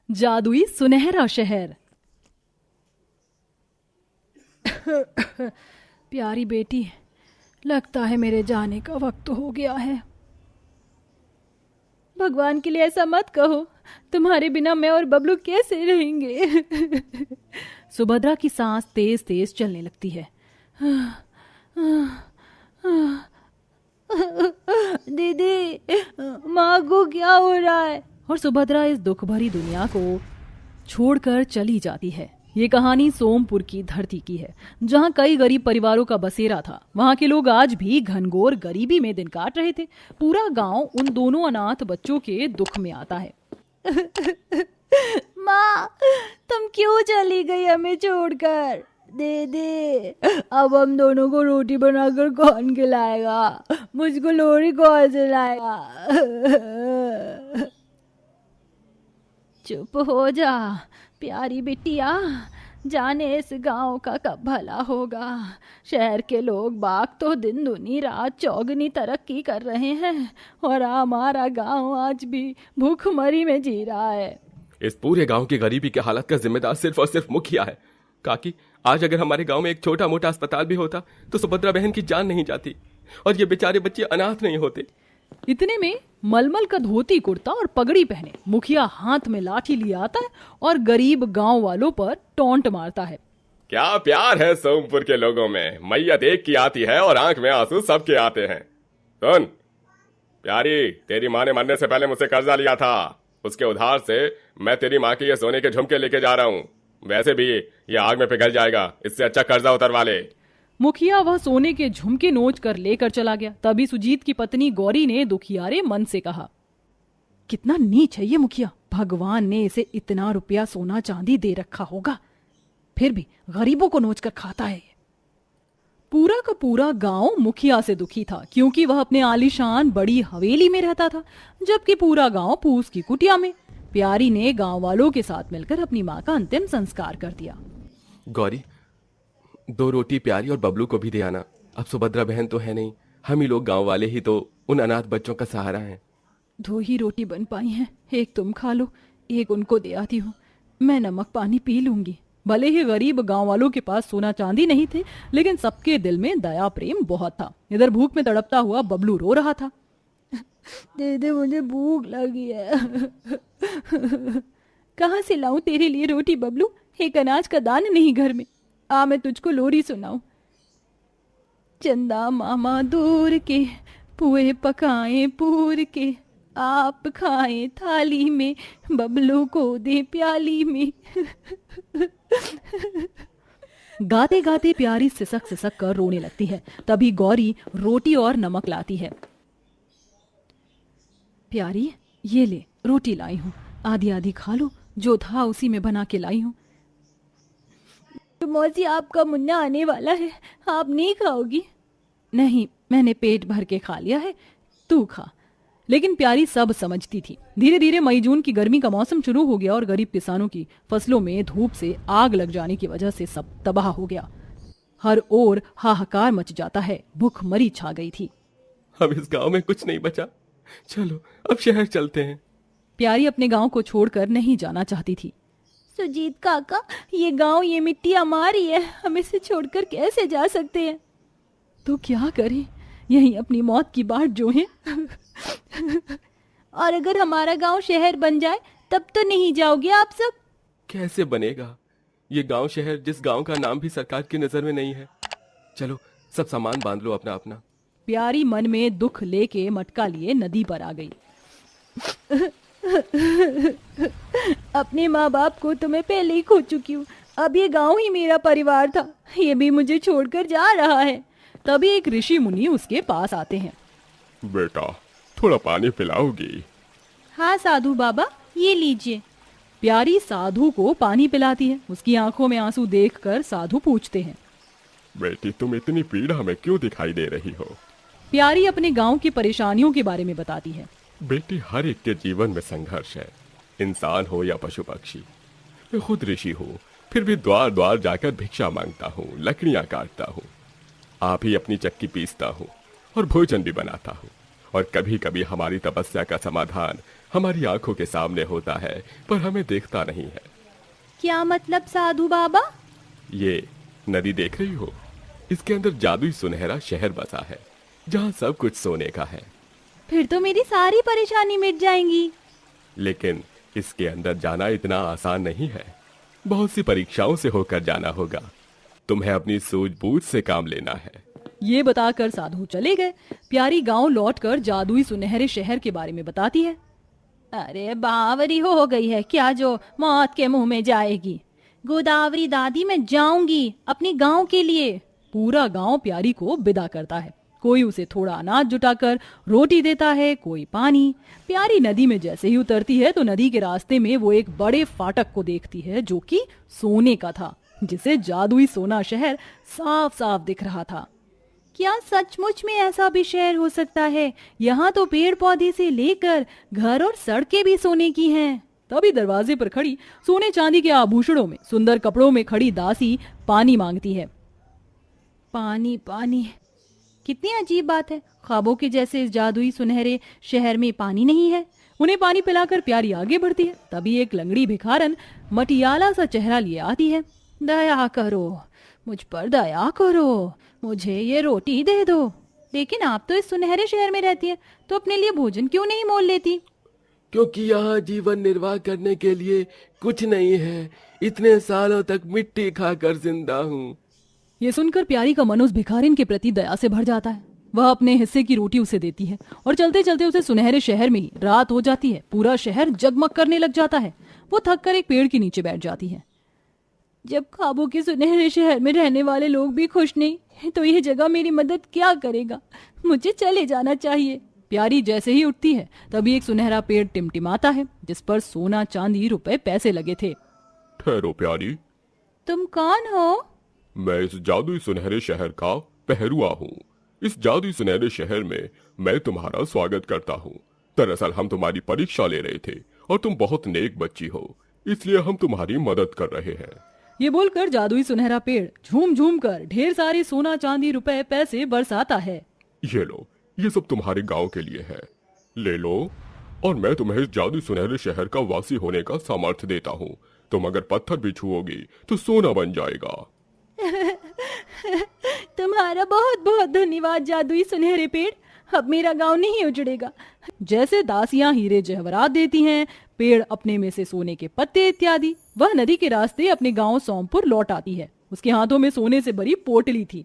जादुई सुनहरा शहर। प्यारी बेटी, लगता है मेरे जाने का वक्त हो गया है। भगवान के लिए ऐसा मत कहो, तुम्हारे बिना मैं और बबलू कैसे रहेंगे। सुभद्रा की सांस तेज तेज चलने लगती है। दीदी, माँ को क्या हो रहा है? और सुभद्रा इस दुख भरी दुनिया को छोड़कर चली जाती है। ये कहानी सोमपुर की धरती की है, जहाँ कई गरीब परिवारों का बसेरा था। वहाँ के लोग आज भी घनघोर गरीबी में दिन काट रहे थे। पूरा गांव उन दोनों अनाथ बच्चों के दुख में आता है। माँ, तुम क्यों चली गई हमें छोड़कर? दीदी, अब हम दोनों को रोटी बनाकर कौन खिलाएगा? मुझको लोरी कौन सिलाएगा? चुप हो जा प्यारी बिटिया, जाने इस गांव का कब भला होगा। शहर के लोग बाग तो दिन दुनी रात चौगनी तरक्की कर रहे हैं और हमारा गांव आज भी भूखमरी में जी रहा है। इस पूरे गांव की गरीबी की हालत का जिम्मेदार सिर्फ और सिर्फ मुखिया है। काकी, आज अगर हमारे गांव में एक छोटा मोटा अस्पताल भी होता तो सुभद्रा बहन की जान नहीं जाती और ये बेचारे बच्चे अनाथ नहीं होते। इतने में मलमल का धोती कुर्ता और पगड़ी पहने मुखिया हाथ में लाठी लिए आता है और गरीब गांव वालों पर टोंट मारता है। क्या प्यार है सोमपुर के लोगों में, मैयत एक की आती है और आंख में आंसू सबके आते हैं। सुन प्यारी, तेरी माँ ने मरने से पहले मुझसे कर्जा लिया था, उसके उधार से मैं तेरी माँ के ये सोने के झुमके लेके जा रहा हूँ। वैसे भी ये आग में पिघल जाएगा, इससे अच्छा कर्जा उतरवा ले। मुखिया वह सोने के झुमके नोच कर लेकर चला गया। तभी सुजीत की पत्नी गौरी ने दुखियारे मन से कहा, कितना नीच है ये मुखिया, भगवान ने इसे इतना रुपया सोना चांदी दे रखा होगा, फिर भी गरीबों को नोच कर खाता है। पूरा का पूरा गांव मुखिया से दुखी था, क्योंकि वह अपने आलीशान बड़ी हवेली में रहता था, जबकि पूरा गांव पूस की कुटिया में। प्यारी ने गांव वालों के साथ मिलकर अपनी माँ का अंतिम संस्कार कर दिया। गौरी, 2 रोटी प्यारी और बबलू को भी दे आना। अब सुभद्रा बहन तो है नहीं, हम ही लोग गांव वाले ही तो उन अनाथ बच्चों का सहारा हैं। 2 ही रोटी बन पाई हैं, एक तुम खा लो, एक उनको दे आती हूँ। मैं नमक पानी पी लूंगी। भले ही गरीब गांव वालों के पास सोना चांदी नहीं थे, लेकिन सबके दिल में दया प्रेम बहुत था। इधर भूख में तड़पता हुआ बबलू रो रहा था। दीदी, मुझे भूख लगी है। कहाँ से लाऊं तेरे लिए रोटी बबलू? एक अनाज का दाना नहीं घर में। आ, मैं तुझको लोरी सुनाऊं। चंदा मामा दूर के, पुए पकाए पूर के, आप खाएं थाली में, बबलू को दे प्याली में। गाते गाते प्यारी सिसक सिसक कर रोने लगती है। तभी गौरी रोटी और नमक लाती है। प्यारी, ये ले रोटी लाई हूँ, आधी आधी खा लो, जो था उसी में बना के लाई हूँ। मौसी, आपका मुन्ना आने वाला है, आप नहीं खाओगी? नहीं, मैंने पेट भर के खा लिया है, तू खा। लेकिन प्यारी सब समझती थी। धीरे धीरे मई जून की गर्मी का मौसम शुरू हो गया और गरीब किसानों की फसलों में धूप से आग लग जाने की वजह से सब तबाह हो गया। हर ओर हाहाकार मच जाता है, भूखमरी छा गई थी। अब इस गांव में कुछ नहीं बचा, चलो अब शहर चलते हैं। प्यारी अपने गांव को छोड़कर नहीं जाना चाहती थी। सुजीत काका, ये गांव, ये मिट्टी हमारी है, हम इसे छोड़कर कैसे जा सकते हैं? तो क्या करें, यहीं अपनी मौत की बाट जो है। और अगर हमारा गांव शहर बन जाए तब तो नहीं जाओगे आप सब? कैसे बनेगा ये गांव शहर, जिस गांव का नाम भी सरकार की नजर में नहीं है। चलो सब सामान बांध लो अपना अपना। प्यारी मन में दुख लेके मटका लिए नदी पर आ गई। अपने माँ बाप को तो मैं पहले ही खो चुकी हूँ, अब ये गांव ही मेरा परिवार था, ये भी मुझे छोड़कर जा रहा है। तभी एक ऋषि मुनि उसके पास आते हैं। बेटा, थोड़ा पानी पिलाओगी? हाँ साधु बाबा, ये लीजिए। प्यारी साधु को पानी पिलाती है। उसकी आंखों में आंसू देखकर साधु पूछते हैं, बेटी, तुम इतनी पीड़ा में क्यों दिखाई दे रही हो? प्यारी अपने गांव की परेशानियों के बारे में बताती है। बेटी, हर एक के जीवन में संघर्ष है, इंसान हो या पशु पक्षी। मैं खुद ऋषि हूँ, फिर भी द्वार द्वार जाकर भिक्षा मांगता हूँ, लकड़ियाँ काटता हूँ, आप ही अपनी चक्की पीसता हूँ और भोजन भी बनाता हूँ। और कभी कभी हमारी तपस्या का समाधान हमारी आंखों के सामने होता है, पर हमें देखता नहीं है। क्या मतलब साधु बाबा? ये नदी देख रही हो? इसके अंदर जादुई सुनहरा शहर बसा है, जहाँ सब कुछ सोने का है। फिर तो मेरी सारी परेशानी मिट जाएंगी। लेकिन इसके अंदर जाना इतना आसान नहीं है। बहुत सी परीक्षाओं से होकर जाना होगा। तुम्हें अपनी सूझबूझ से काम लेना है। ये बताकर साधु चले गए। प्यारी गांव लौटकर जादुई सुनहरे शहर के बारे में बताती है। अरे बावरी हो गई है क्या जो मौत के मुंह में जाएगी। गोदावरी दादी, मैं जाऊंगी अपनी गांव के लिए। पूरा गांव प्यारी को विदा करता है। कोई उसे थोड़ा अनाज जुटाकर रोटी देता है, कोई पानी। प्यारी नदी में जैसे ही उतरती है तो नदी के रास्ते में वो एक बड़े फाटक को देखती है जो कि सोने का था, जिसे जादुई सोना शहर साफ साफ दिख रहा था। क्या सचमुच में ऐसा भी शहर हो सकता है? यहाँ तो पेड़ पौधे से लेकर घर और सड़कें भी सोने की हैं। तभी दरवाजे पर खड़ी सोने चांदी के आभूषणों में सुंदर कपड़ों में खड़ी दासी पानी मांगती है। पानी पानी, कितनी अजीब बात है। ख्वाबों के जैसे इस जादुई सुनहरे शहर में पानी नहीं है। उन्हें पानी पिलाकर प्यारी आगे बढ़ती है। तभी एक लंगड़ी भिखारन मटियाला सा चेहरा लिए आती है। दया करो, मुझ पर दया करो, मुझे ये रोटी दे दो। लेकिन आप तो इस सुनहरे शहर में रहती है, तो अपने लिए भोजन क्यों नहीं मोल लेती? क्योंकि यहाँ जीवन निर्वाह करने के लिए कुछ नहीं है। इतने सालों तक मिट्टी खाकर जिंदा हूँ। ये सुनकर प्यारी का मन उस भिखारिन के प्रति दया से भर जाता है। वह अपने हिस्से की रोटी उसे देती है और चलते चलते उसे सुनहरे शहर में ही रात हो जाती है। पूरा शहर जगमग करने लग जाता है। वो थक कर एक पेड़ के नीचे बैठ जाती है। जब ख्वाबों के सुनहरे शहर में रहने वाले लोग भी खुश नहीं, तो यह जगह मेरी मदद क्या करेगा? मुझे चले जाना चाहिए। प्यारी जैसे ही उठती है तभी एक सुनहरा पेड़ टिमटिमाता है, जिस पर सोना चांदी रुपए पैसे लगे थे। ठहरो प्यारी, तुम कौन हो? मैं इस जादुई सुनहरे शहर का पहरुआ हूँ। इस जादुई सुनहरे शहर में मैं तुम्हारा स्वागत करता हूँ। दरअसल हम तुम्हारी परीक्षा ले रहे थे और तुम बहुत नेक बच्ची हो, इसलिए हम तुम्हारी मदद कर रहे हैं। ये बोलकर जादुई सुनहरा पेड़ झूम झूम कर ढेर सारे सोना चांदी रुपए पैसे बरसाता है। ये लो, ये सब तुम्हारे गांव के लिए है, ले लो। और मैं तुम्हें इस जादुई सुनहरे शहर का वासी होने का सामर्थ्य देता हूँ। तुम अगर पत्थर भी छुओगी तो सोना बन जाएगा। तुम्हारा बहुत बहुत धन्यवाद जादुई सुनहरे पेड़। अब मेरा गांव नहीं उजड़ेगा। जैसे दासियां हीरे जवाहरात देती हैं, पेड़ अपने में से सोने के पत्ते इत्यादि, वह नदी के रास्ते अपने गांव सोमपुर लौट आती है। उसके हाथों में सोने से भरी पोटली थी।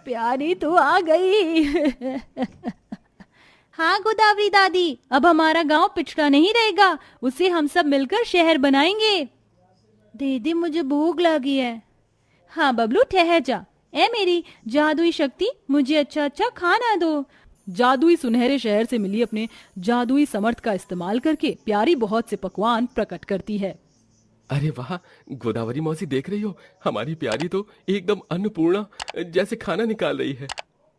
प्यारी तो आ गई। हाँ गोदावरी दादी, अब हमारा गांव पिछड़ा नहीं रहेगा। उसे हम सब मिलकर शहर बनाएंगे। दीदी, मुझे भूख लगी है। हाँ बबलू, ठहर जा। ए मेरी जादुई शक्ति, मुझे अच्छा अच्छा खाना दो। जादुई सुनहरे शहर से मिली अपने जादुई समर्थ का इस्तेमाल करके प्यारी बहुत से पकवान प्रकट करती है। अरे वाह गोदावरी मौसी, देख रही हो, हमारी प्यारी तो एकदम अन्नपूर्णा जैसे खाना निकाल रही है।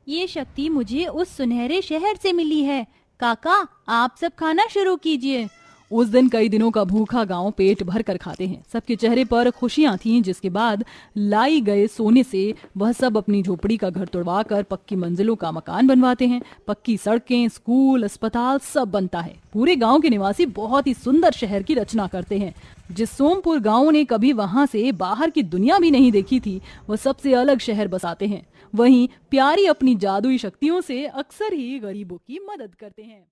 ये शक्ति मुझे उस सुनहरे शहर से मिली है। काका, आप सब खाना शुरू कीजिए। उस दिन कई दिनों का भूखा गांव पेट भर कर खाते हैं। सबके चेहरे पर खुशियां थीं, जिसके बाद लाई गए सोने से वह सब अपनी झोपड़ी का घर तोड़वाकर पक्की मंजिलों का मकान बनवाते हैं। पक्की सड़कें, स्कूल, अस्पताल सब बनता है। पूरे गांव के निवासी बहुत ही सुंदर शहर की रचना करते हैं। जिस सोमपुर गांव ने कभी वहां से बाहर की दुनिया भी नहीं देखी थी, वह सबसे अलग शहर बसाते हैं। वहीं प्यारी अपनी जादुई शक्तियों से अक्सर ही गरीबों की मदद करते हैं।